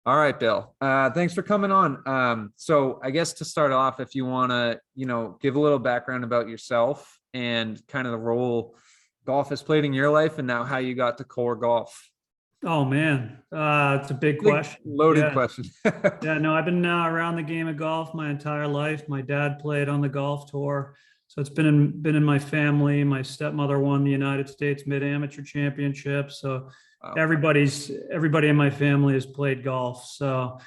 All right, Bill. Thanks for coming on. So I guess to start off, if you want to, give a little background about yourself and kind of the role golf has played in your life and now how you got to core golf. Oh man, it's a big Big question. loaded Yeah, question. yeah. No, I've been around the game of golf my entire life. My dad played on the golf tour, so it's been in my family. My stepmother won the United States Mid Amateur Championship. So Wow. everybody in my family has played golf. So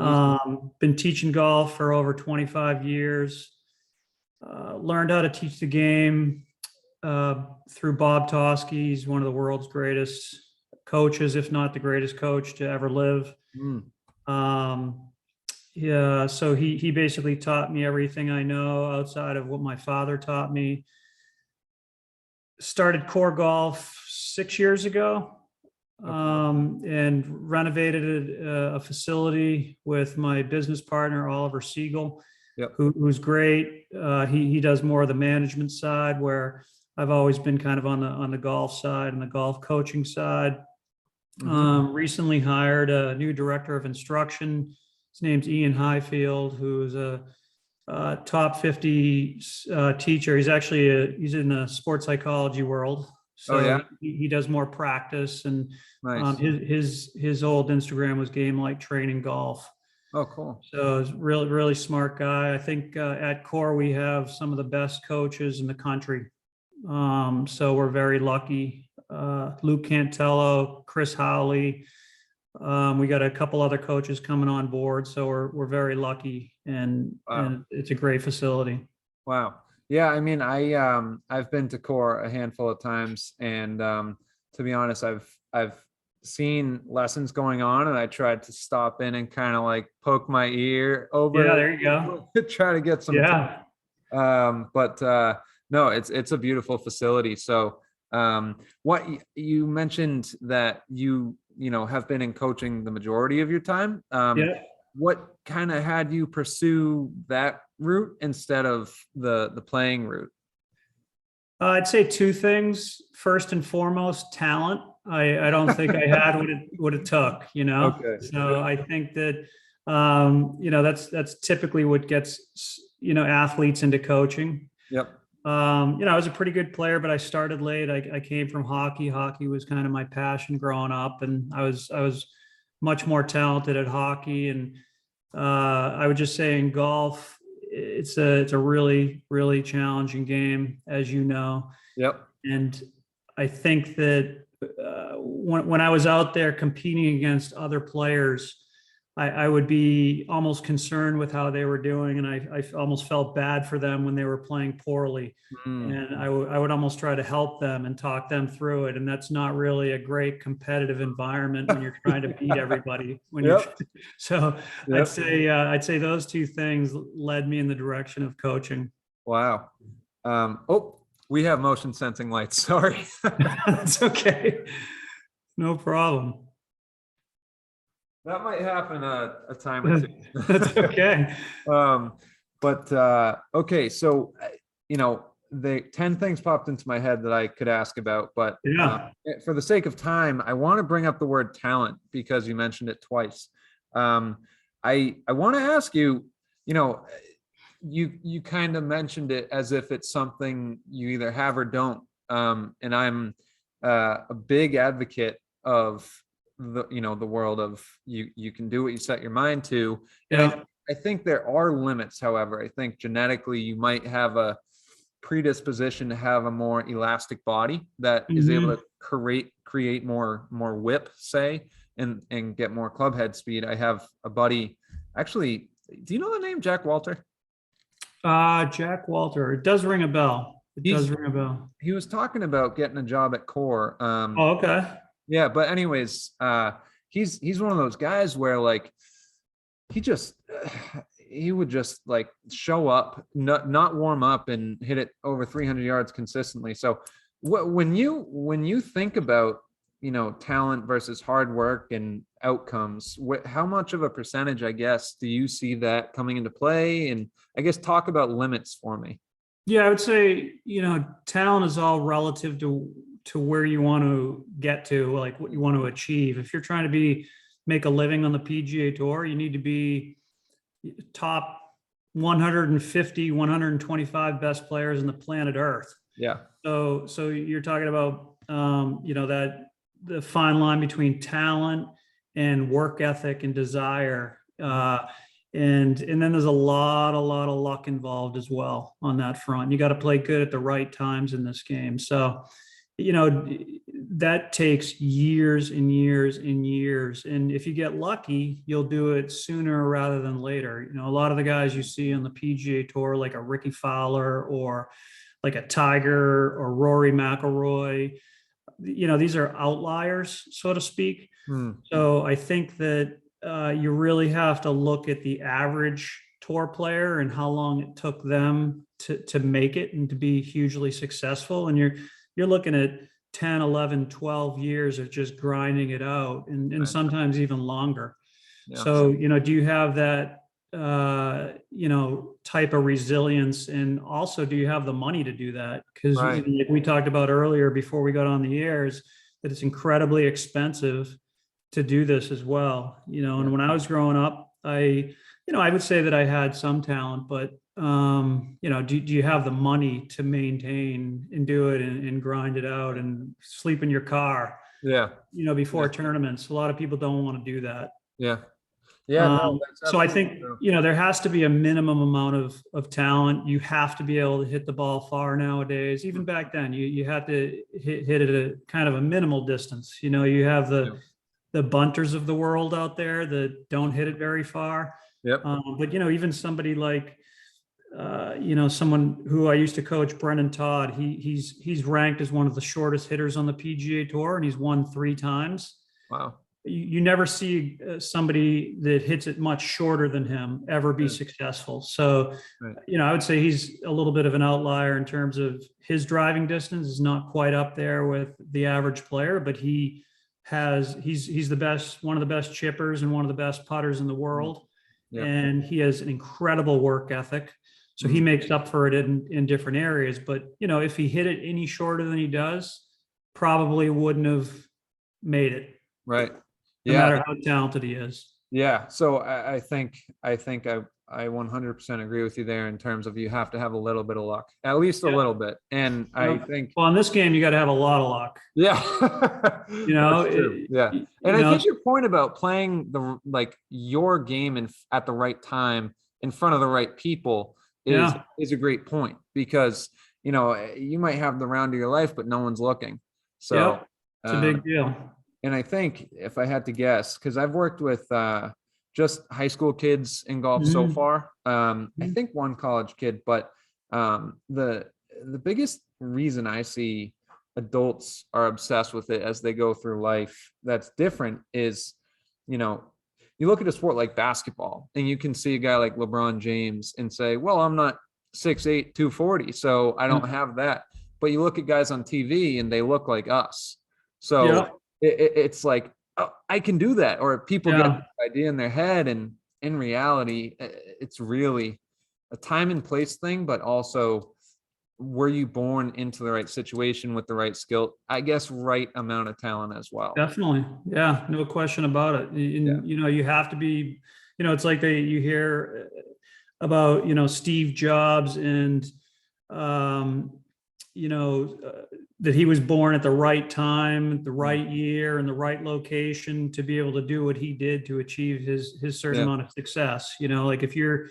Easy. been teaching golf for over 25 years. Learned how to teach the game through Bob Toski. He's one of the world's greatest coaches, if not the greatest coach to ever live. Mm. Um, yeah, so he basically taught me everything I know outside of what my father taught me. Started core golf 6 years ago, Okay. and renovated a facility with my business partner Oliver Siegel, Yep. who's great. He does more of the management side, where I've always been kind of on the golf side and the golf coaching side. Hmm. Recently hired a new director of instruction. His name's Ian Highfield, who's a top 50 teacher. He's in the sports psychology world. Oh So yeah. he does more practice, and Nice. his old Instagram was Game Like Training Golf. Oh, cool. So he's really, really smart guy. I think at Core we have some of the best coaches in the country. So we're very lucky. Luke Cantello, Chris Howley. We got a couple other coaches coming on board, so we're very lucky, and Wow. and it's a great facility. Wow. Yeah, I mean, I've been to core a handful of times, and to be honest, I've seen lessons going on, and I tried to stop in and kind of like poke my ear Yeah, over there you go. to try to get some tips. Yeah. But no, it's a beautiful facility. So what you mentioned that you have been in coaching the majority of your time. Yeah. What kind of had you pursue that route instead of the playing route? I'd say two things. First and foremost, talent. I don't think I had what it took, you know. Okay. So I think that that's typically what gets athletes into coaching. Yep. I was a pretty good player, but I started late. I came from hockey. Hockey was kind of my passion growing up, and I was much more talented at hockey. And I would just say in golf, it's a really, really challenging game, as you know. Yep. And I think that when I was out there competing against other players, I would be almost concerned with how they were doing, and I almost felt bad for them when they were playing poorly. Mm. And I would almost try to help them and talk them through it. And that's not really a great competitive environment when you're trying to beat everybody. When you're Yep. so, Yep. I'd say those two things led me in the direction of coaching. Wow. Oh, we have motion sensing lights. Sorry. That's okay, no problem. That might happen a time or two. That's okay. um, but okay, so the 10 things popped into my head that I could ask about, but Yeah. for the sake of time, I want to bring up the word talent because you mentioned it twice. I want to ask you, you kind of mentioned it as if it's something you either have or don't. And I'm a big advocate of the world of you can do what you set your mind to. And Yeah. I think there are limits. However, I think genetically you might have a predisposition to have a more elastic body that is able Mhm. to create more whip, say, and get more club head speed. I have a buddy, actually, do you know the name Jack Walter? Jack Walter. It does ring a bell. It does He's ring a bell. he was talking about getting a job at Core. Oh, okay. Yeah, but anyways, he's one of those guys where like he just he would just like show up, not warm up, and hit it over 300 yards consistently. So when you think about talent versus hard work and outcomes, how much of a percentage, I guess, do you see that coming into play? And I guess talk about limits for me. Yeah, I would say, talent is all relative to where you want to get to, like what you want to achieve. If you're trying to be make a living on the PGA Tour, you need to be top 150, 125 best players in the planet Earth. Yeah. So you're talking about, that the fine line between talent and work ethic and desire. And then there's a lot of luck involved as well on that front. You got to play good at the right times in this game. So, that takes years and years and years. And if you get lucky, you'll do it sooner rather than later. A lot of the guys you see on the PGA Tour, like a Ricky Fowler or like a Tiger or Rory McIlroy, these are outliers, so to speak. So I think that you really have to look at the average tour player and how long it took them to make it and to be hugely successful. And you're looking at 10, 11, 12 years of just grinding it out, and sometimes even longer. Yeah. So, do you have that, type of resilience? And also, do you have the money to do that? Because like we talked about earlier before we got on the air, is that it's incredibly expensive to do this as well. And when I was growing up, I would say that I had some talent, but do you have the money to maintain and do it and grind it out and sleep in your car? Before tournaments. A lot of people don't want to do that. So I think, there has to be a minimum amount of talent. You have to be able to hit the ball far nowadays. Even back then, you had to hit at a kind of a minimal distance. You have the bunters of the world out there that don't hit it very far. But even somebody like someone who I used to coach, Brendan Todd, he's ranked as one of the shortest hitters on the PGA Tour, and he's won 3 times. Wow. You never see somebody that hits it much shorter than him ever be successful. So, I would say he's a little bit of an outlier in terms of his driving distance is not quite up there with the average player, but he's the best, one of the best chippers and one of the best putters in the world. And he has an incredible work ethic. So he makes up for it in different areas. But, if he hit it any shorter than he does, probably wouldn't have made it. Right. No matter how talented he is. Yeah. So I think I 100% agree with you there in terms of you have to have a little bit of luck, at least a little bit. And I think, well, in this game, you got to have a lot of luck. Yeah. And I think your point about playing your game at the right time in front of the right people is a great point, because, you might have the round of your life, but no one's looking. So it's a big deal. And I think if I had to guess, because I've worked with just high school kids in golf so far, I think one college kid, but the biggest reason I see adults are obsessed with it as they go through life that's different is, you look at a sport like basketball and you can see a guy like LeBron James and say, well, I'm not 6'8", 240, so I don't have that. But you look at guys on TV and they look like us. So it's like, oh, I can do that. Or people get the idea in their head, and in reality, it's really a time and place thing, but also, were you born into the right situation with the right skill? I guess right amount of talent as well. Definitely. Yeah, no question about it. You have to be, it's like you hear about, Steve Jobs and, that he was born at the right time, the right year, and the right location to be able to do what he did to achieve his certain amount of success. Like if you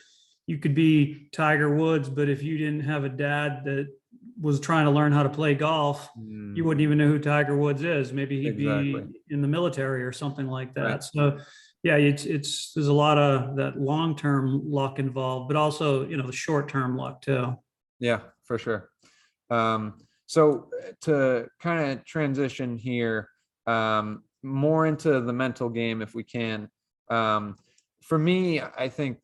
could be Tiger Woods, but if you didn't have a dad that was trying to learn how to play golf, you wouldn't even know who Tiger Woods is. Maybe he'd be in the military or something like that. Right. So there's a lot of that long-term luck involved, but also, the short-term luck too. Yeah, for sure. So to kind of transition here, more into the mental game, if we can, for me, I think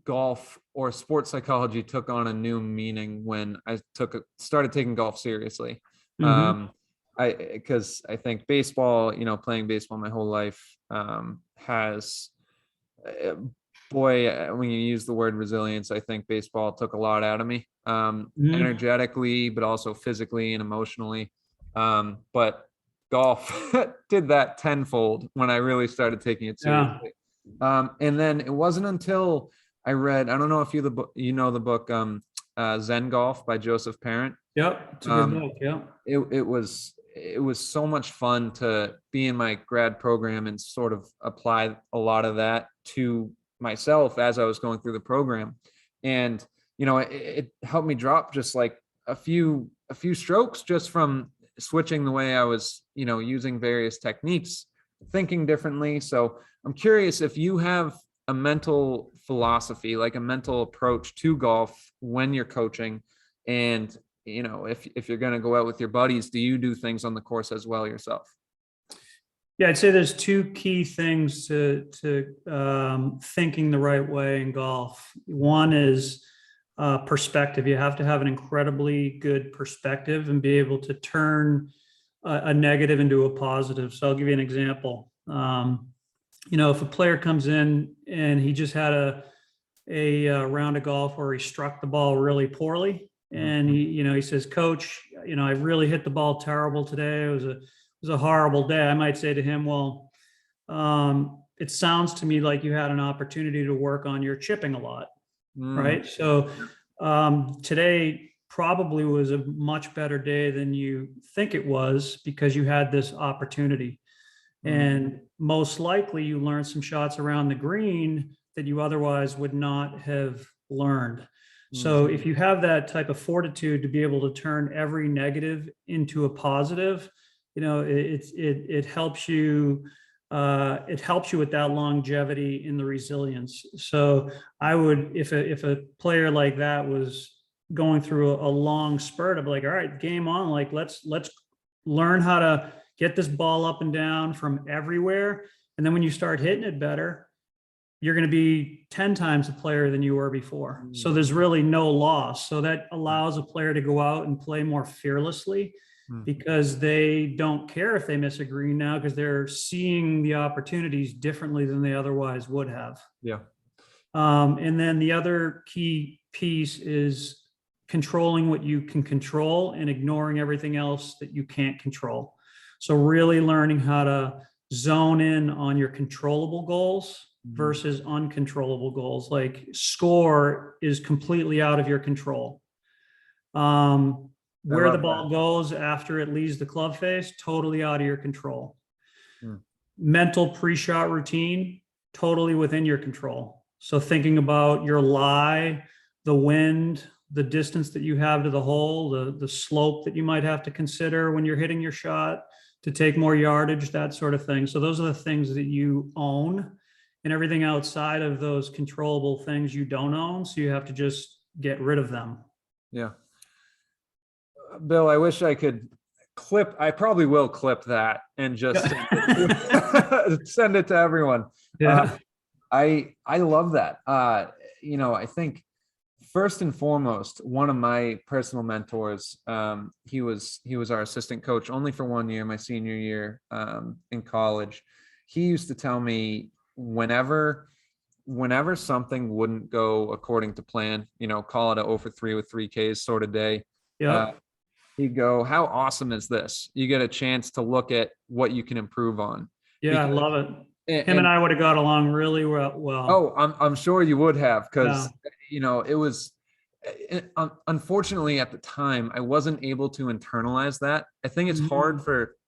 golf or sports psychology took on a new meaning when I started taking golf seriously. Because I think baseball, playing baseball my whole life, has, when you use the word resilience, I think baseball took a lot out of me, energetically, but also physically and emotionally. But golf did that tenfold when I really started taking it Yeah. seriously. And then it wasn't until I read, I don't know if you know the book Zen Golf by Joseph Parent. Yep. It's a good Um, book. Yeah. it was so much fun to be in my grad program and sort of apply a lot of that to myself as I was going through the program. And, it helped me drop just like a few strokes just from switching the way I was, using various techniques, thinking differently. So I'm curious if you have a mental philosophy, like a mental approach to golf when you're coaching. And, if you're going to go out with your buddies, do you do things on the course as well yourself? Yeah, I'd say there's two key things to thinking the right way in golf. One is perspective. You have to have an incredibly good perspective and be able to turn a negative into a positive. So I'll give you an example. If a player comes in and he just had a round of golf where he struck the ball really poorly, and he says, "Coach, I really hit the ball terrible today. It was a horrible day." I might say to him, "Well, it sounds to me like you had an opportunity to work on your chipping a lot, right? So today probably was a much better day than you think it was because you had this opportunity. And most likely you learned some shots around the green that you otherwise would not have learned. So if you have that type of fortitude to be able to turn every negative into a positive, it helps you. It helps you with that longevity in the resilience. So I would, if a player like that was going through a long spurt, I'd be like, all right, game on. Like let's learn how to get this ball up and down from everywhere. And then when you start hitting it better, you're going to be 10 times the player than you were before. So there's really no loss. So that allows a player to go out and play more fearlessly because they don't care if they miss a green now because they're seeing the opportunities differently than they otherwise would have. Yeah. And then the other key piece is controlling what you can control and ignoring everything else that you can't control. So really learning how to zone in on your controllable goals versus uncontrollable goals. Like score is completely out of your control. Where the ball goes after it leaves the club face, totally out of your control. Mental pre-shot routine, totally within your control. So thinking about your lie, the wind, the distance that you have to the hole, the slope that you might have to consider when you're hitting your shot to take more yardage, that sort of thing. So those are the things that you own, and everything outside of those controllable things you don't own. So you have to just get rid of them. Yeah. Bill, I wish I could I probably will clip that and just send it to everyone. Yeah. I love that. I think first and foremost, one of my personal mentors, he was our assistant coach only for 1 year, my senior year in college. He used to tell me whenever something wouldn't go according to plan, call it a 0 for 3 with 3 Ks sort of day. Yeah. He'd go, how awesome is this? You get a chance to look at what you can improve on. Yeah, I love it. Him and I would have got along really well. Oh, I'm sure you would have, because it was unfortunately at the time I wasn't able to internalize that. I think it's hard for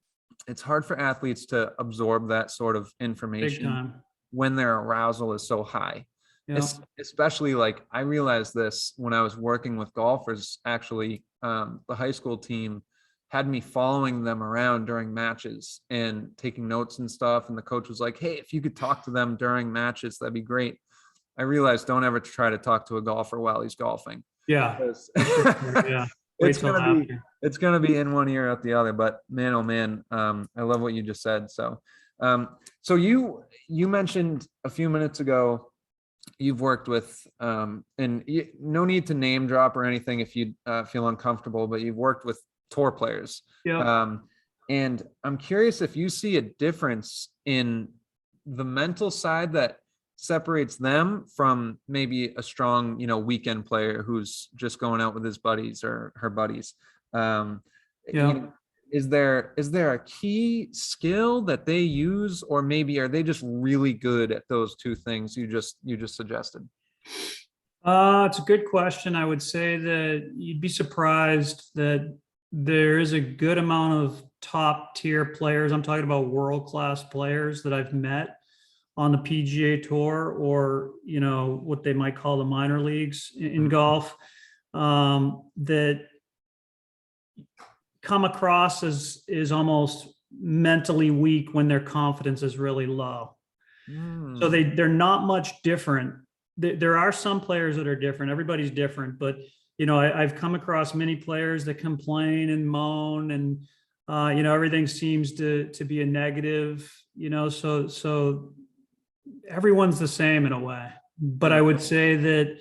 athletes to absorb that sort of information when their arousal is so high. Yeah. Especially like I realized this when I was working with golfers. Actually, the high school team had me following them around during matches and taking notes and stuff. And the coach was like, "Hey, if you could talk to them during matches, that'd be great." I realized don't ever try to talk to a golfer while he's golfing. Yeah. Yeah. It's gonna be in one ear out the other. But man, oh man, I love what you just said. So, so you mentioned a few minutes ago you've worked with, and no need to name drop or anything if you feel uncomfortable, but you've worked with tour players. Yeah. And I'm curious if you see a difference in the mental side that separates them from maybe a strong, weekend player who's just going out with his buddies or her buddies. is there a key skill that they use, or maybe are they just really good at those two things you just suggested? It's a good question. I would say that you'd be surprised that there is a good amount of top tier players. I'm talking about world-class players that I've met on the PGA Tour, or, you know, what they might call the minor leagues in golf, that come across as is almost mentally weak when their confidence is really low. So they're not much different. There are some players that are different. Everybody's different, but you know, I've come across many players that complain and moan, and you know, everything seems to be a negative. You know, so everyone's the same in a way. But I would say that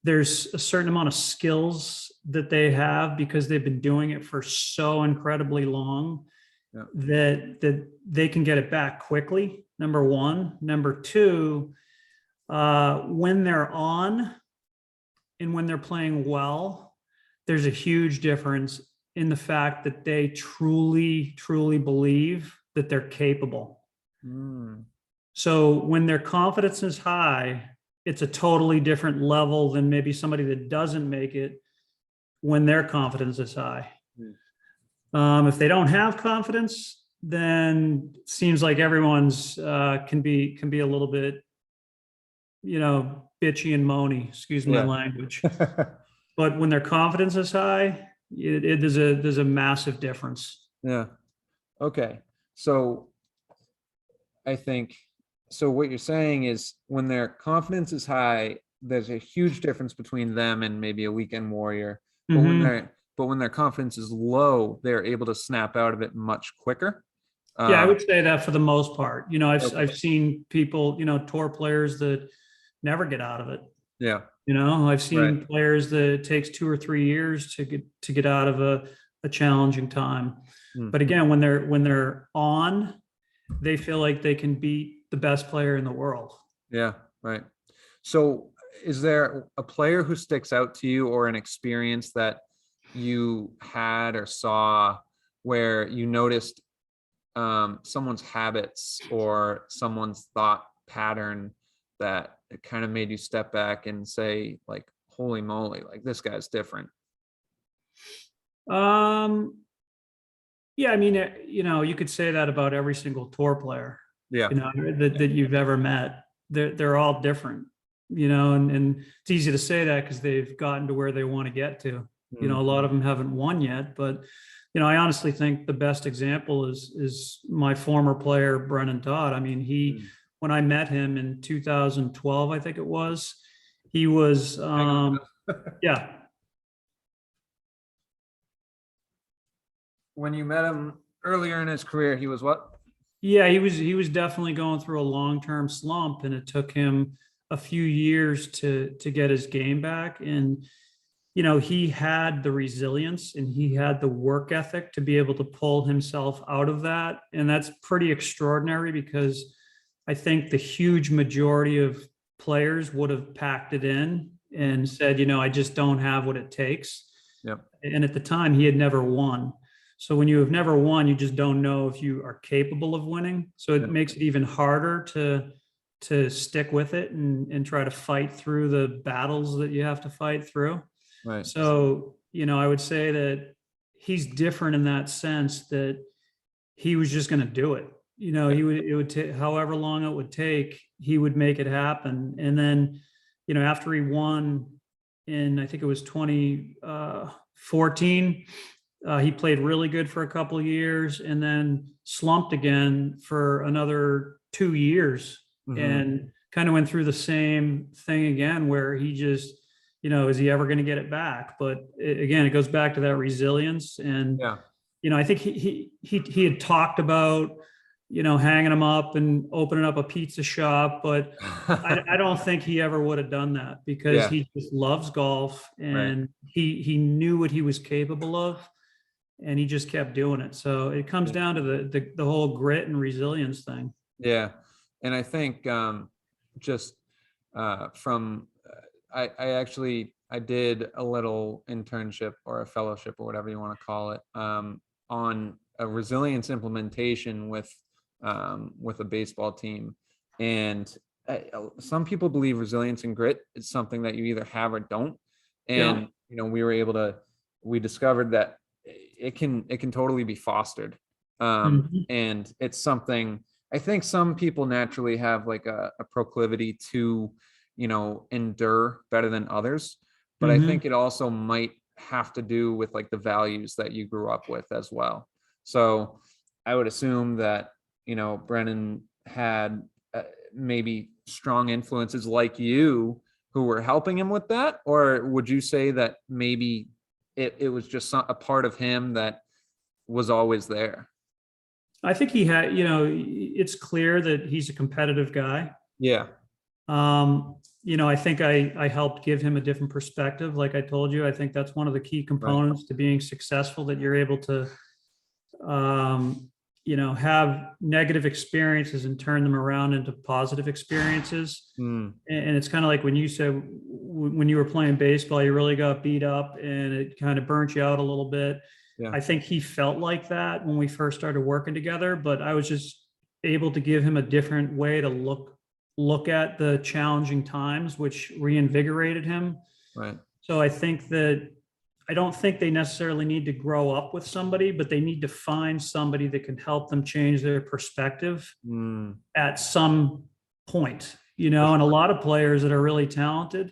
there's a certain amount of skills that they have because they've been doing it for so incredibly long, Yeah. that they can get it back quickly. Number one. Number two, when they're on and when they're playing well, there's a huge difference in the fact that they truly, truly believe that they're capable. So when their confidence is high, it's a totally different level than maybe somebody that doesn't make it when their confidence is high. If they don't have confidence, then it seems like everyone's can be a little bit, you know, bitchy and moany, excuse my language. But when their confidence is high, there's a massive difference. Yeah. Okay. So I think, so what you're saying is when their confidence is high, there's a huge difference between them and maybe a weekend warrior. But when their confidence is low, they're able to snap out of it much quicker. Yeah, I would say that for the most part. You know, I've seen people, you know, tour players that never get out of it. Yeah. You know, I've seen players that it takes 2 or 3 years to get out of a challenging time. But again, when they're on, they feel like they can beat the best player in the world. Yeah, right. So is there a player who sticks out to you, or an experience that you had or saw where you noticed someone's habits or someone's thought pattern that it kind of made you step back and say, like, holy moly, like this guy's different? Yeah, I mean, you know, you could say that about every single tour player, Yeah. you know, that you've ever met. They're all different, you know, and it's easy to say that because they've gotten to where they want to get to. You know, a lot of them haven't won yet, but you know, I honestly think the best example is my former player, Brennan Todd. I mean, when I met him in 2012, I think it was, he was, yeah. When you met him earlier in his career, he was what? Yeah, he was definitely going through a long-term slump, and it took him a few years to get his game back. And you know, he had the resilience and he had the work ethic to be able to pull himself out of that. And that's pretty extraordinary, because I think the huge majority of players would have packed it in and said, you know, I just don't have what it takes. Yep. And at the time, he had never won. So when you have never won, you just don't know if you are capable of winning. So it makes it even harder to stick with it and try to fight through the battles that you have to fight through. Right. So, you know, I would say that he's different in that sense, that he was just going to do it. You know, it would take however long it would take, he would make it happen. And then, you know, after he won in, I think it was 2014, he played really good for a couple of years and then slumped again for another 2 years, and kind of went through the same thing again, where he just, you know, is he ever going to get it back? But again, it goes back to that resilience. And, you know, I think he had talked about, you know, hanging him up and opening up a pizza shop, but I don't think he ever would have done that, because he just loves golf, and he knew what he was capable of, and he just kept doing it. So it comes down to the whole grit and resilience thing. Yeah. And I think just from I did a little internship or a fellowship or whatever you want to call it on a resilience implementation with a baseball team. And some people believe resilience and grit is something that you either have or don't. Yeah. And, we discovered that it can totally be fostered. Mhm. And it's something, I think some people naturally have like a proclivity to, endure better than others. But I Mhm. think it also might have to do with like the values that you grew up with as well. So I would assume that, Brennan had maybe strong influences like you who were helping him with that? Or would you say that maybe it was just a part of him that was always there? I think he had, it's clear that he's a competitive guy. Yeah. I think I helped give him a different perspective. Like I told you, I think that's one of the key Right. components to being successful, that you're able to, have negative experiences and turn them around into positive experiences. Mm, And it's kind of like when you said, when you were playing baseball, you really got beat up and it kind of burnt you out a little bit. yeah. I think he felt like that when we first started working together, but I was just able to give him a different way to look at the challenging times, which reinvigorated him. Right. So I don't think they necessarily need to grow up with somebody, but they need to find somebody that can help them change their perspective Mm, at some point, for and a sure. lot of players that are really talented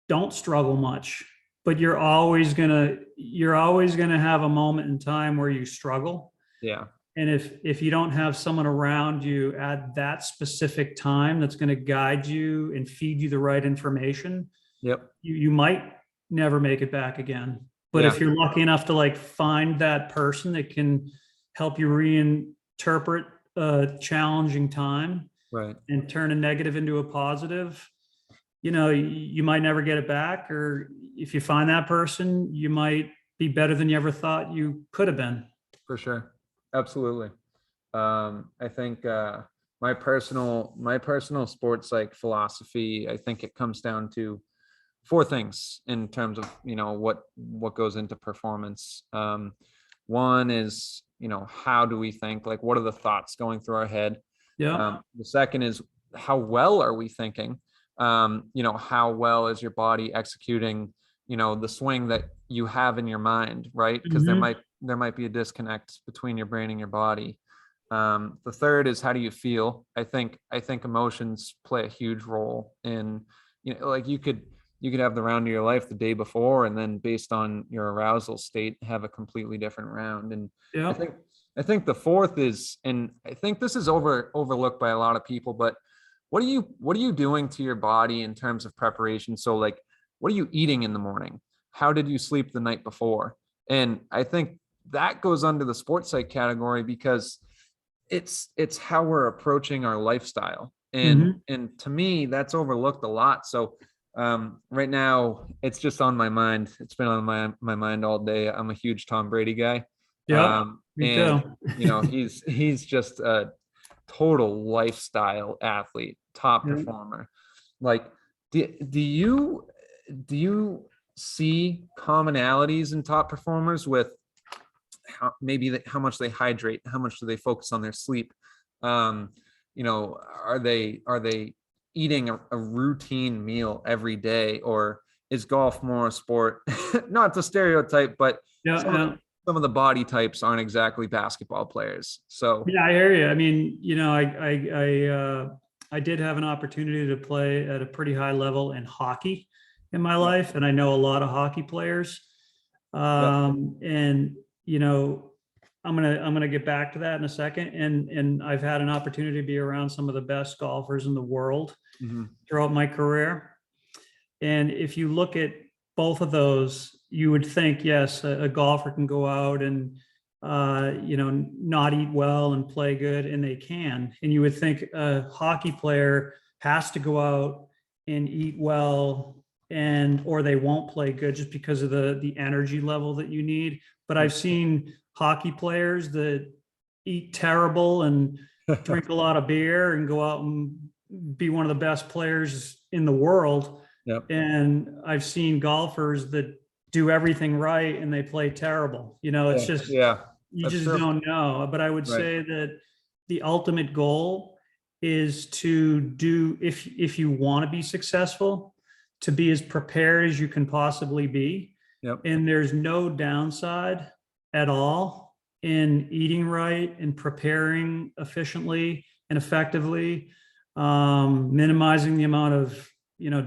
don't struggle much, but you're always gonna have a moment in time where you struggle. Yeah. And if you don't have someone around you at that specific time that's going to guide you and feed you the right information, Yep. you might never make it back again. But Yeah. if you're lucky enough to like find that person that can help you reinterpret a challenging time Right. and turn a negative into a positive, you might never get it back. Or if you find that person, you might be better than you ever thought you could have been. For sure. Absolutely. I think my personal sports like philosophy, I think it comes down to four things in terms of what goes into performance. One is how do we think, like what are the thoughts going through our head. Yeah. The second is how well are we thinking. How well is your body executing the swing that you have in your mind, right? Because there Mhm. might be a disconnect between your brain and your body. The third is how do you feel. I think emotions play a huge role in, like you could have the round of your life the day before, and then based on your arousal state have a completely different round. And i Yeah. think i think the fourth is, and I think this is overlooked by a lot of people, but what are you doing to your body in terms of preparation? So like, what are you eating in the morning? How did you sleep the night before? And I think that goes under the sports psych category, because it's how we're approaching our lifestyle. and Mhm. and to me that's overlooked a lot. So right now it's just on my mind. It's been on my mind all day. I'm a huge Tom Brady guy. Yep. Me And too. he's just a total lifestyle athlete, top Yeah. performer. Like, do you see commonalities in top performers with how much they hydrate, how much do they focus on their sleep? Are they eating a routine meal every day, or is golf more a sport? Not to stereotype, but Yeah. some of the Yeah. some of the body types aren't exactly basketball players. So Yeah, I hear you. I mean, I did have an opportunity to play at a pretty high level in hockey in my yeah, life, and I know a lot of hockey players. yeah, And you know, I'm gonna get back to that in a second. And I've had an opportunity to be around some of the best golfers in the world mhm, throughout my career. And if you look at both of those, you would think, yes, a golfer can go out and not eat well and play good, and they can. And you would think a hockey player has to go out and eat well, and or they won't play good just because of the energy level that you need. But mhm. I've seen hockey players that eat terrible and drink a lot of beer and go out and be one of the best players in the world. Yep. And I've seen golfers that do everything right and they play terrible. It's Yeah. just, Yeah. You That's just true. don't know. But I would Right. say that the ultimate goal is to do, if you want to be successful, to be as prepared as you can possibly be. Yep. And there's no downside at all in eating right and preparing efficiently and effectively, minimizing the amount of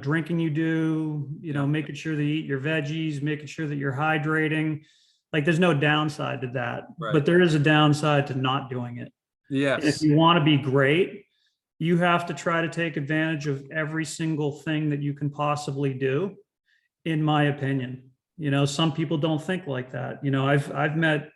drinking you do, Yeah. making sure that you eat your veggies, making sure that you're hydrating. Like there's no downside to that, Right. but there is a downside to not doing it. And if Yes. you want to be great, you have to try to take advantage of every single thing that you can possibly do, in my opinion. Some people don't think like that. I've met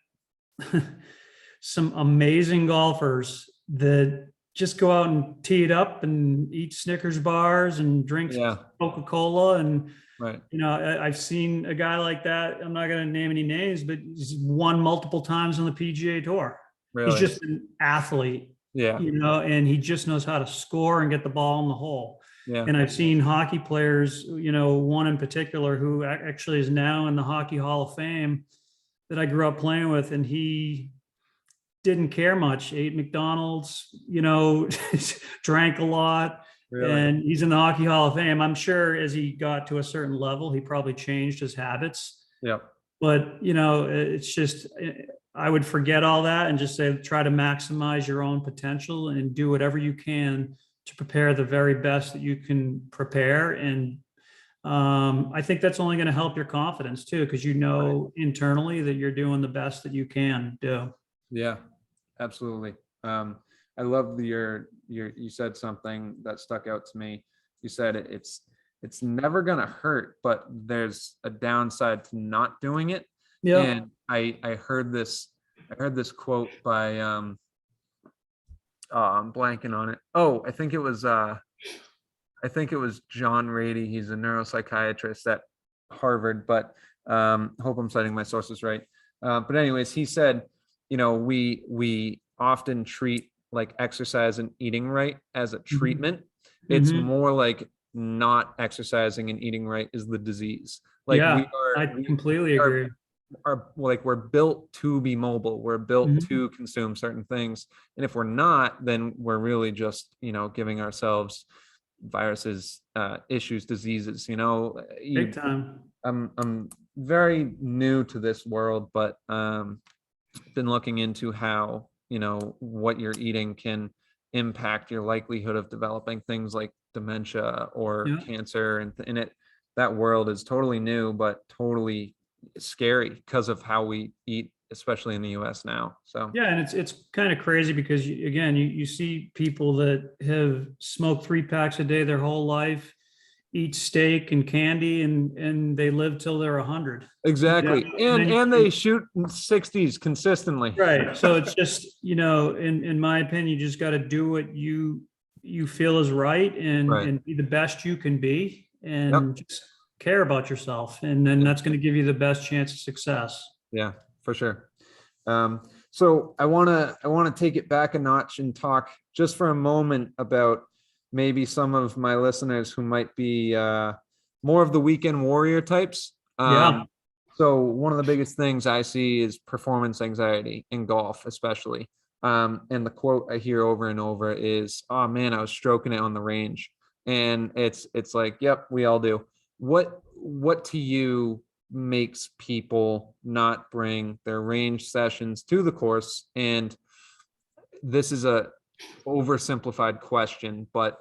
some amazing golfers that just go out and tee it up and eat Snickers bars and drink Yeah. Coca-Cola. And, Right. I've seen a guy like that. I'm not going to name any names, but he's won multiple times on the PGA Tour. He's Really. just an athlete, Yeah. and he just knows how to score and get the ball in the hole. Yeah. And I've seen hockey players, one in particular who actually is now in the Hockey Hall of Fame that I grew up playing with, and he didn't care much, ate McDonald's, drank a lot, Really. and he's in the Hockey Hall of Fame. I'm sure as he got to a certain level, he probably changed his habits. Yep. But, it's just, I would forget all that and just say, try to maximize your own potential and do whatever you can to prepare the very best that you can prepare. And I think that's only going to help your confidence too, because internally that you're doing the best that you can do. Yeah, absolutely. I love you said something that stuck out to me. You said it's never gonna hurt, but there's a downside to not doing it. Yeah. And I heard this quote by I'm blanking on it. Oh, I think it was John Rady. He's a neuropsychiatrist at Harvard, but hope I'm citing my sources right. But anyways, he said, we often treat like exercise and eating right as a treatment. It's more like not exercising and eating right is the disease. Like I completely agree. We're built to be mobile. We're built to consume certain things. And if we're not, then we're really just, giving ourselves viruses, issues, diseases, Big time. I'm very new to this world, but been looking into how what you're eating can impact your likelihood of developing things like dementia or cancer, and that world is totally new but totally scary because of how we eat, especially in the US now. So yeah, and it's kind of crazy because you see people that have smoked 3 packs a day their whole life, eat steak and candy, and they live till they're 100. exactly. And they shoot 60s consistently. Right. So it's just, in my opinion, you just got to do what you feel is right and be the best you can be, and just care about yourself. And then that's going to give you the best chance of success. Yeah, for sure. So I want to take it back a notch and talk just for a moment about maybe some of my listeners who might be more of the weekend warrior types. So one of the biggest things I see is performance anxiety in golf, especially. And the quote I hear over and over is, "Oh man, I was stroking it on the range." And it's like, yep, we all do. What to you makes people not bring their range sessions to the course? And this is a oversimplified question, but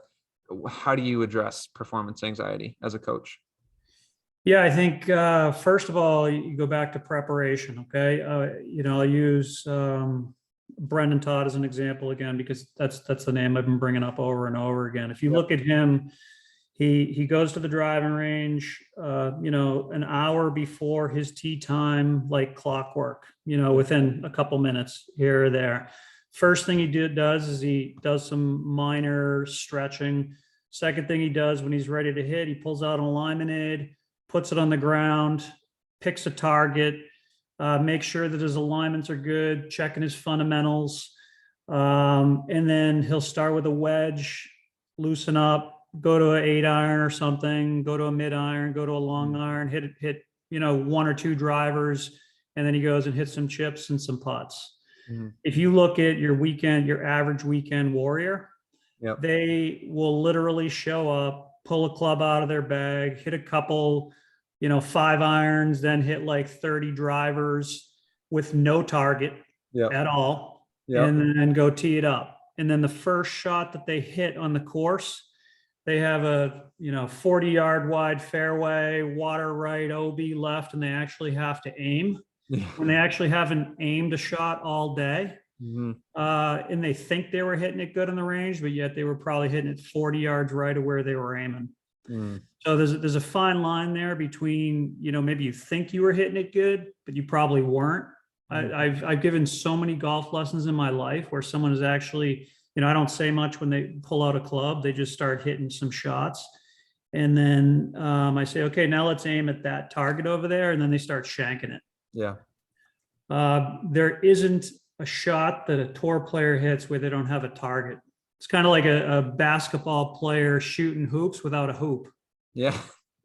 how do you address performance anxiety as a coach? Yeah, I think first of all, you go back to preparation. Okay, I'll use Brendan Todd as an example again, because that's the name I've been bringing up over and over again. If you look at him, he goes to the driving range, an hour before his tee time, like clockwork. Within a couple minutes here or there. First thing he does is he does some minor stretching. Second thing he does when he's ready to hit, he pulls out an alignment aid, puts it on the ground, picks a target, makes sure that his alignments are good, checking his fundamentals. And then he'll start with a wedge, loosen up, go to an 8-iron or something, go to a mid iron, go to a long iron, hit 1 or 2 drivers, and then he goes and hits some chips and some putts. Mhm. If you look at your average weekend warrior, Yep. they will literally show up, pull a club out of their bag, hit a couple, 5 irons, then hit like 30 drivers with no target Yep. at all, Yep. and then go tee it up. And then the first shot that they hit on the course, they have a 40-yard wide fairway, water right, OB left, and they actually have to aim when they actually haven't aimed a shot all day. Mhm. And they think they were hitting it good in the range, but yet they were probably hitting it 40 yards right of where they were aiming. Mm. So there's a fine line there between, maybe you think you were hitting it good, but you probably weren't. I've given so many golf lessons in my life where someone is actually, I don't say much when they pull out a club, they just start hitting some shots. And then I say, okay, now let's aim at that target over there. And then they start shanking it. Yeah. There isn't a shot that a tour player hits where they don't have a target. It's kind of like a basketball player shooting hoops without a hoop. Yeah.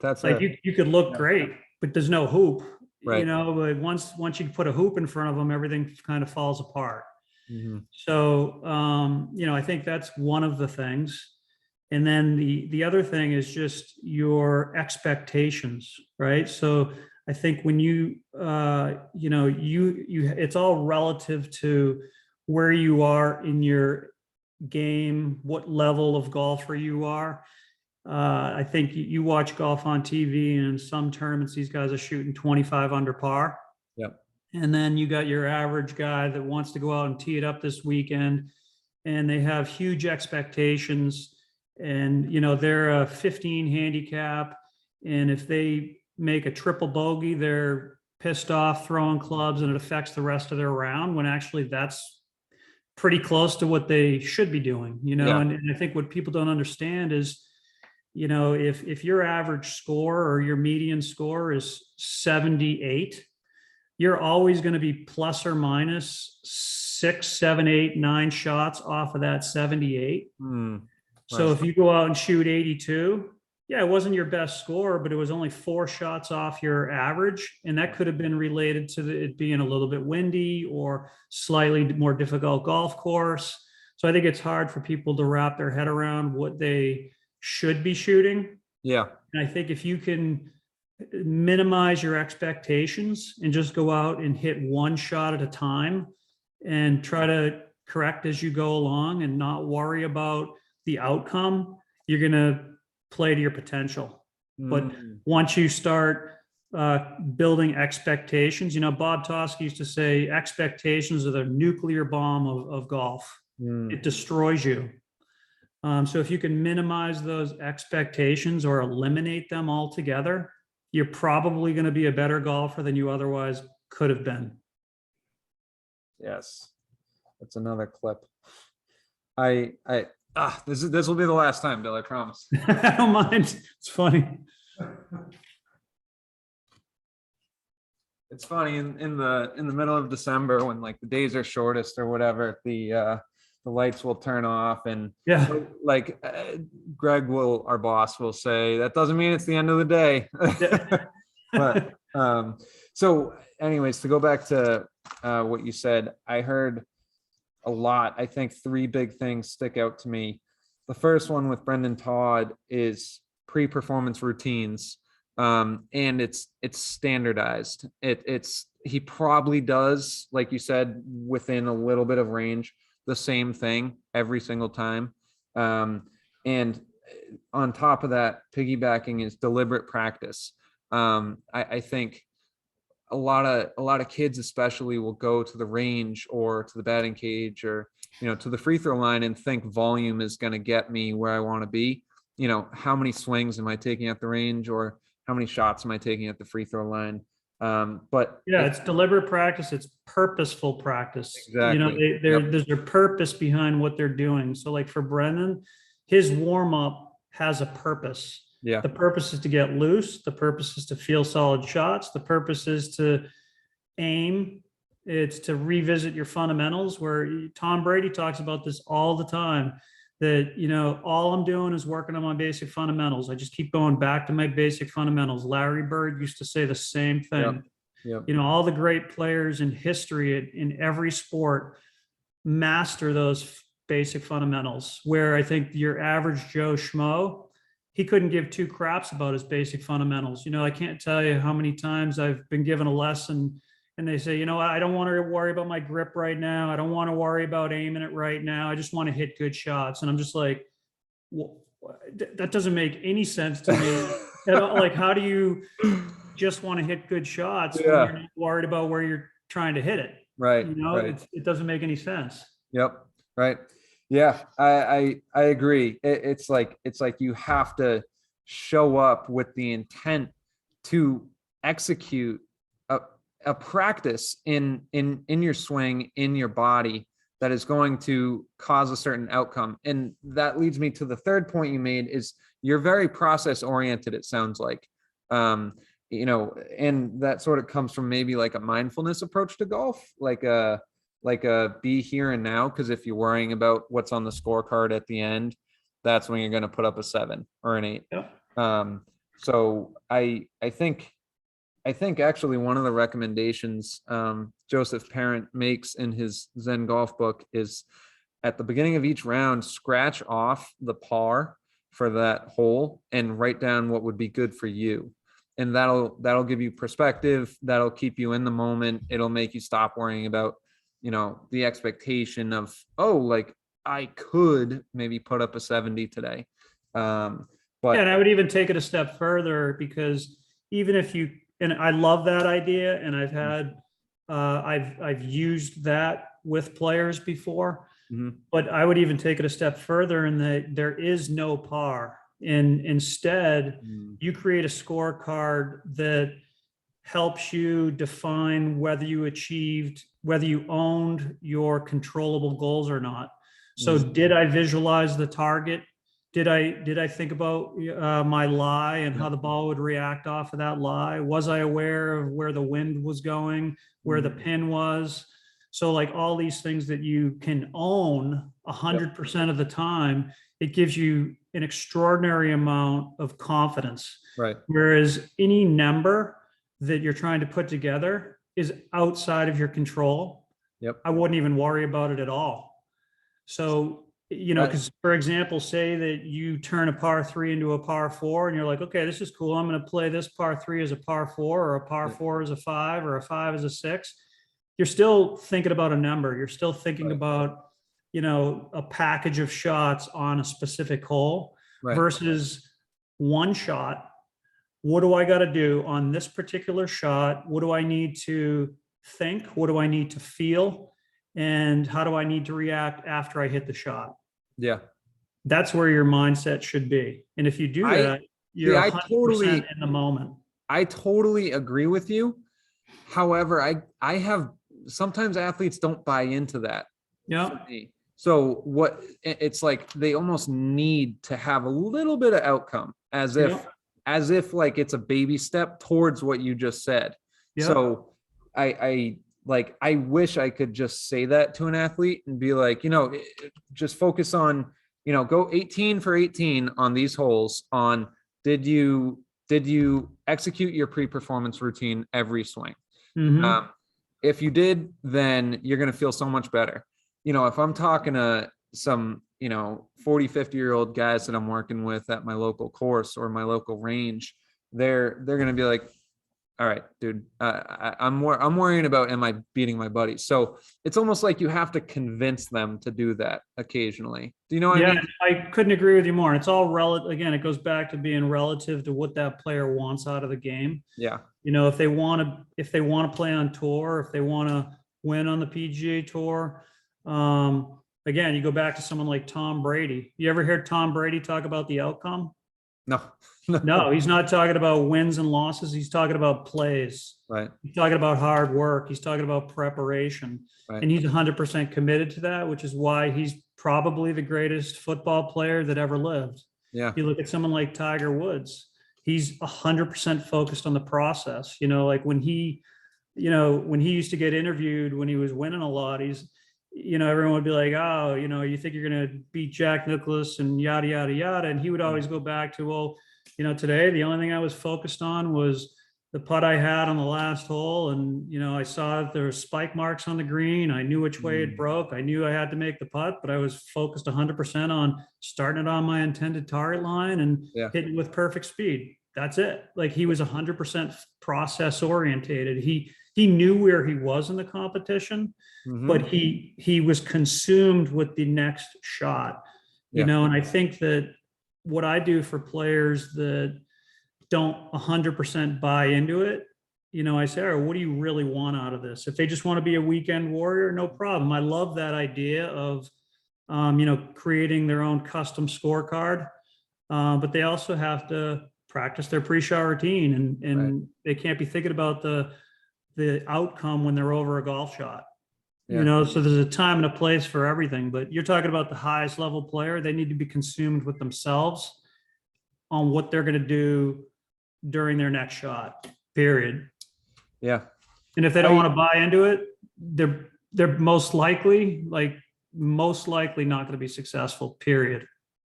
That's Like you could look great, but there's no hoop. Right. But once you put a hoop in front of them, everything kind of falls apart. Mhm. So I think that's one of the things. And then the other thing is just your expectations, right? So I think when you it's all relative to where you are in your game, what level of golfer you are. I think you watch golf on TV, and in some tournaments, these guys are shooting 25 under par. Yep. And then you got your average guy that wants to go out and tee it up this weekend, and they have huge expectations. And, they're a 15 handicap. And if they make a triple bogey, they're pissed off throwing clubs, and it affects the rest of their round, when actually that's pretty close to what they should be doing, Yeah. and I think what people don't understand is, if your average score or your median score is 78, you're always going to be plus or minus 6, 7, 8, 9 shots off of that 78. Mm. So Right. if you go out and shoot 82, yeah, it wasn't your best score, but it was only 4 shots off your average. And that could have been related to it being a little bit windy or slightly more difficult golf course. So I think it's hard for people to wrap their head around what they should be shooting. Yeah. And I think if you can minimize your expectations and just go out and hit one shot at a time and try to correct as you go along and not worry about the outcome, you're going to play to your potential. But once you start building expectations, Bob Toski used to say expectations are the nuclear bomb of golf. It destroys you. So if you can minimize those expectations or eliminate them altogether, you're probably going to be a better golfer than you otherwise could have been. Yes. That's another clip. This will be the last time, Bill, I promise. I don't mind. It's funny. It's funny in the middle of December, when like the days are shortest or whatever, the lights will turn off, and Yeah. like Greg our boss will say, that doesn't mean it's the end of the day. But so anyways, to go back to what you said, I heard a lot. I think 3 big things stick out to me. The first one with Brendan Todd is pre-performance routines. And it's standardized. He probably does, like you said, within a little bit of range, the same thing every single time. And on top of that, piggybacking is deliberate practice. I think a lot of kids especially will go to the range or to the batting cage or to the free throw line and think volume is going to get me where I want to be. How many swings am I taking at the range, or how many shots am I taking at the free throw line? But yeah, it's deliberate practice. It's purposeful practice. Exactly. There's a purpose behind what they're doing. So like for Brendan, his warm up has a purpose. Yeah. The purpose is to get loose. The purpose is to feel solid shots. The purpose is to aim. It's to revisit your fundamentals, where Tom Brady talks about this all the time, that, all I'm doing is working on my basic fundamentals. I just keep going back to my basic fundamentals. Larry Bird used to say the same thing. Yep. You know, all the great players in history in every sport master those basic fundamentals, where I think your average Joe Schmo, he couldn't give two craps about his basic fundamentals. You know, I can't tell you how many times I've been given a lesson and they say, you know, I don't want to worry about my grip right now. I don't want to worry about aiming it right now. I just want to hit good shots. And I'm just like, well, that doesn't make any sense to me at all. Like, how do you just want to hit good shots when you're Yeah. not worried about where you're trying to hit it? Right. You know, Right. it doesn't make any sense. Yep. Right. Yeah. I agree. It's like you have to show up with the intent to execute a practice in your swing, in your body, that is going to cause a certain outcome. And that leads me to the third point you made, is you're very process oriented, it sounds like. You know, and that sort of comes from maybe like a mindfulness approach to golf, like a be here and now. Because if you're worrying about what's on the scorecard at the end, that's when you're going to put up a 7 or an 8. Yep. So I think actually one of the recommendations Joseph Parent makes in his Zen Golf book is, at the beginning of each round, scratch off the par for that hole and write down what would be good for you. And that'll give you perspective. That'll keep you in the moment. It'll make you stop worrying about, you know, the expectation of, oh, like I could maybe put up a 70 today. But Yeah, and I would even take it a step further, because even if you, and I love that idea, and I've had, I've used that with players before, but I would even take it a step further in that there is no par. And instead, you create a scorecard that helps you define whether you owned your controllable goals or not. So did I visualize the target? Did I think about my lie and how the ball would react off of that lie? Was I aware of where the wind was going, where the pin was? So like all these things that you can own 100% of the time, it gives you an extraordinary amount of confidence. Right. Whereas any number that you're trying to put together is outside of your control. Yep. I wouldn't even worry about it at all. So, you know, because for example, say that you turn a par 3 into a par 4 and you're like, okay, this is cool. I'm going to play this par 3 as a par 4, or a par 4 as a 5, or a 5 as a 6. You're still thinking about a number. You're still thinking about, you know, a package of shots on a specific hole versus one shot. What do I got to do on this particular shot? What do I need to think? What do I need to feel? And how do I need to react after I hit the shot? Yeah. That's where your mindset should be. And if you do that, you're 100% in the moment. I totally agree with you. However, I have, sometimes athletes don't buy into that. Yeah. So what it's like, they almost need to have a little bit of outcome, as if like it's a baby step towards what you just said. Yeah. So I wish I could just say that to an athlete and be like, you know, just focus on, you know, go 18 for 18 on these holes. On did you execute your pre-performance routine every swing? If you did, then you're going to feel so much better. You know, if I'm talking to some, you know, 40, 50-year-old guys that I'm working with at my local course or my local range, they're going to be like, all right, dude, I'm worrying about, am I beating my buddies? So it's almost like you have to convince them to do that occasionally. Do you know what I mean? I couldn't agree with you more. And it's all relative. Again, it goes back to being relative to what that player wants out of the game. Yeah. You know, if they want to play on tour, if they want to win on the PGA Tour, again, you go back to someone like Tom Brady. You ever heard Tom Brady talk about the outcome? No. No, he's not talking about wins and losses. He's talking about plays. Right. He's talking about hard work. He's talking about preparation. Right. And he's 100% committed to that, which is why he's probably the greatest football player that ever lived. Yeah. You look at someone like Tiger Woods, he's 100% focused on the process. You know, like when he used to get interviewed when he was winning a lot, everyone would be like, oh, you know, you think you're going to beat Jack Nicklaus and yada, yada, yada. And he would always go back to, well, you know, today, the only thing I was focused on was, the putt I had on the last hole, and I saw that there were spike marks on the green. I knew which way it broke. I knew I had to make the putt, but I was focused 100% on starting it on my intended target line and Yeah. hitting with perfect speed. That's it. Like, he was 100% process orientated. He knew where he was in the competition, but he was consumed with the next shot. Yeah. And I think that what I do for players that don't 100% buy into it, I say, all right, what do you really want out of this? If they just want to be a weekend warrior, no problem. I love that idea of, creating their own custom scorecard. But they also have to practice their pre-shot routine, and they can't be thinking about the outcome when they're over a golf shot. Yeah. So there's a time and a place for everything, but you're talking about the highest level player. They need to be consumed with themselves on what they're going to do during their next shot, period. Yeah. And if they don't want to buy into it, they're most likely not going to be successful, period.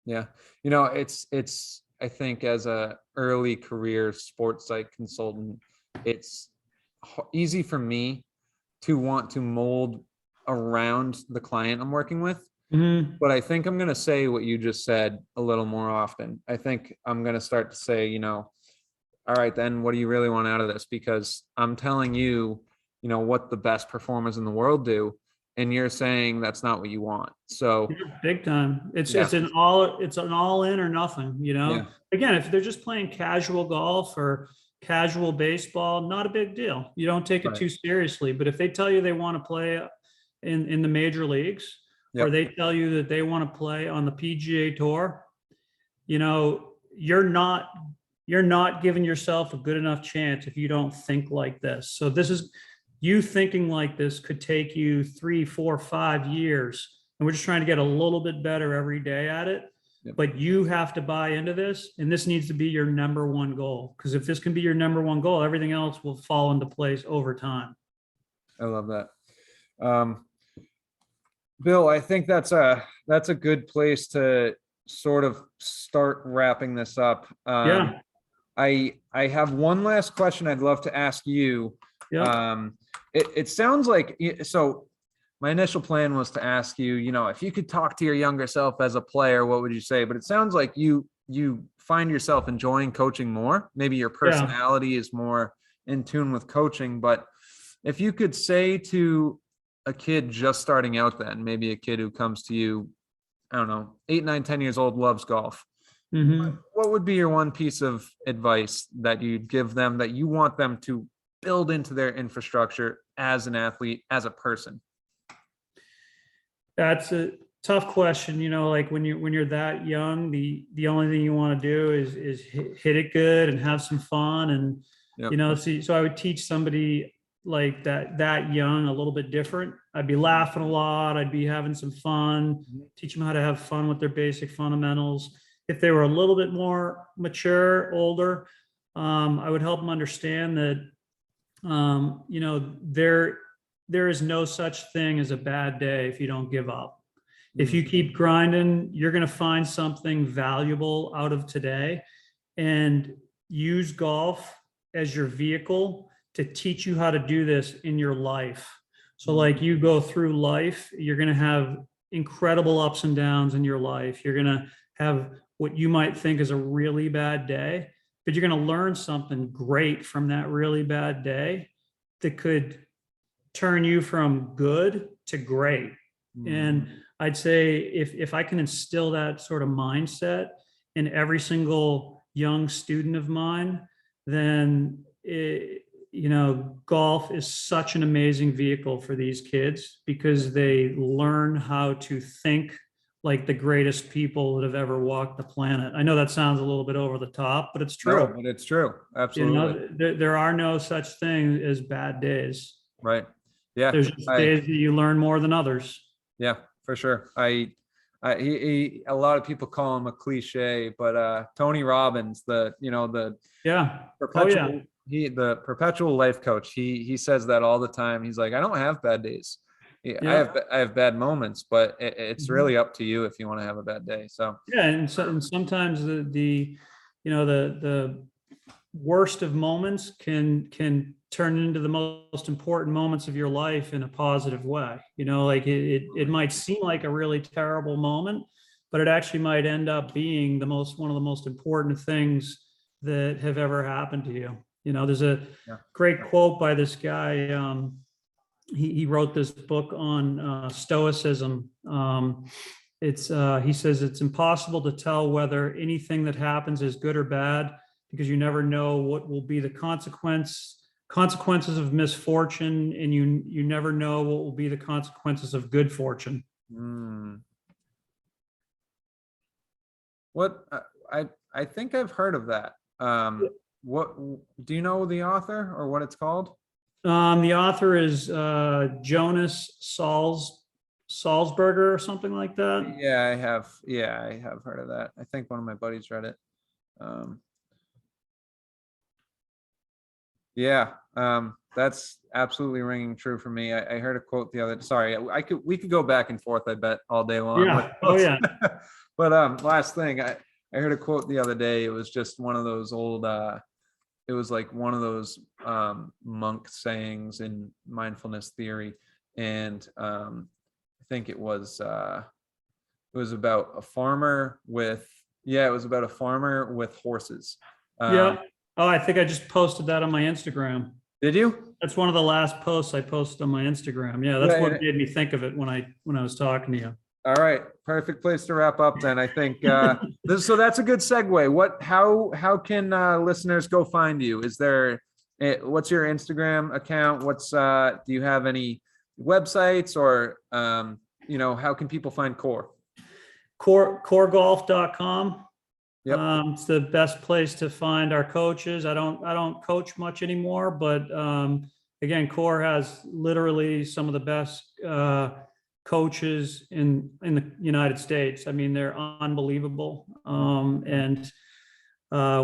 Yeah. It's I think as a early career sports site consultant, it's easy for me to want to mold around the client I'm working with. But I think I'm going to say what you just said a little more often. I think I'm going to start to say, all right, then what do you really want out of this? Because I'm telling you, what the best performers in the world do. And you're saying that's not what you want. So big time. It's an all in or nothing, Yeah. Again, if they're just playing casual golf or casual baseball, not a big deal. You don't take it too seriously. But if they tell you they want to play in the major leagues, or they tell you that they want to play on the PGA Tour, you're not giving yourself a good enough chance if you don't think like this. So you thinking like this could take you 3, 4, 5 years. And we're just trying to get a little bit better every day at it. Yep. But you have to buy into this, and this needs to be your number one goal. Because if this can be your number one goal, everything else will fall into place over time. I love that. Bill, I think that's a good place to sort of start wrapping this up. Yeah. I have one last question I'd love to ask you. Yeah. It sounds like, so my initial plan was to ask you, if you could talk to your younger self as a player, what would you say? But it sounds like you find yourself enjoying coaching more. Maybe your personality is more in tune with coaching. But if you could say to a kid just starting out, then maybe a kid who comes to you, I don't know, 8, 9, 10 years old, loves golf. What would be your one piece of advice that you'd give them that you want them to build into their infrastructure as an athlete, as a person? That's a tough question. Like when you're that young, the only thing you want to do is hit it good and have some fun. And, so I would teach somebody like that young a little bit different. I'd be laughing a lot. I'd be having some fun, teach them how to have fun with their basic fundamentals. If they were a little bit more mature, older, I would help them understand that, there is no such thing as a bad day if you don't give up. If you keep grinding, you're going to find something valuable out of today, and use golf as your vehicle to teach you how to do this in your life. So like you go through life, you're going to have incredible ups and downs in your life. You're going to have what you might think is a really bad day, but you're going to learn something great from that really bad day that could turn you from good to great. And I'd say if I can instill that sort of mindset in every single young student of mine, then golf is such an amazing vehicle for these kids, because they learn how to think like the greatest people that have ever walked the planet. I know that sounds a little bit over the top, but it's true. No, but it's true. Absolutely. There are no such thing as bad days. Right. Yeah. There's just days that you learn more than others. Yeah, for sure. A lot of people call him a cliche, but Tony Robbins, the perpetual life coach, he says that all the time. He's like, I don't have bad days. I have bad moments, but it's really up to you if you want to have a bad day. So and sometimes the worst of moments can turn into the most important moments of your life in a positive way. You know, like it might seem like a really terrible moment, but it actually might end up being one of the most important things that have ever happened to you. You know, there's a great quote by this guy. He wrote this book on Stoicism. He says it's impossible to tell whether anything that happens is good or bad, because you never know what will be the consequences of misfortune, and you never know what will be the consequences of good fortune. What I think I've heard of that. What do you know the author or what it's called? The author is Jonas Salzberger or something like that. Yeah, I have. Yeah, I have heard of that. I think one of my buddies read it. Yeah, that's absolutely ringing true for me. I heard a quote the other. Sorry, we could go back and forth, I bet, all day long. Yeah. Oh yeah. But last thing, I heard a quote the other day. It was just one of those old. It was like one of those monk sayings in mindfulness theory, and I think it was about a farmer with. Yeah, it was about a farmer with horses. Yeah. Oh, I think I just posted that on my Instagram. Did you? That's one of the last posts I posted on my Instagram. Yeah, that's what made me think of it when I was talking to you. All right, perfect place to wrap up then. I think so that's a good segue. How can listeners go find you? What's your Instagram account? Do you have any websites, or how can people find KOHR? KOHRgolf.com. Yep. It's the best place to find our coaches. I don't coach much anymore, but again, KOHR has literally some of the best coaches in the United States. I mean, they're unbelievable. And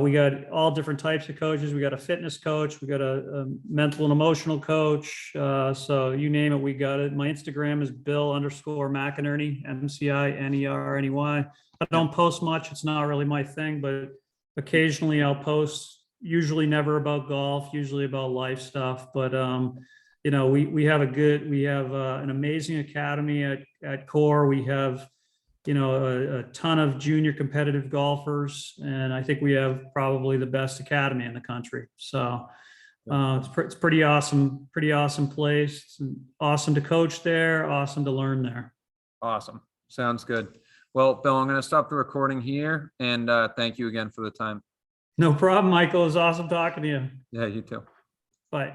we got all different types of coaches. We got a fitness coach, we got a mental and emotional coach. So you name it, we got it. My Instagram is Bill_McInerney, McInerney. I don't post much. It's not really my thing, but occasionally I'll post, usually never about golf, usually about life stuff. But, we have an amazing academy at KOHR. We have, a ton of junior competitive golfers, and I think we have probably the best academy in the country. So it's pretty awesome place. It's awesome to coach there, awesome to learn there. Awesome. Sounds good. Well, Bill, I'm going to stop the recording here, and thank you again for the time. No problem, Michael. It was awesome talking to you. Yeah, you too. Bye.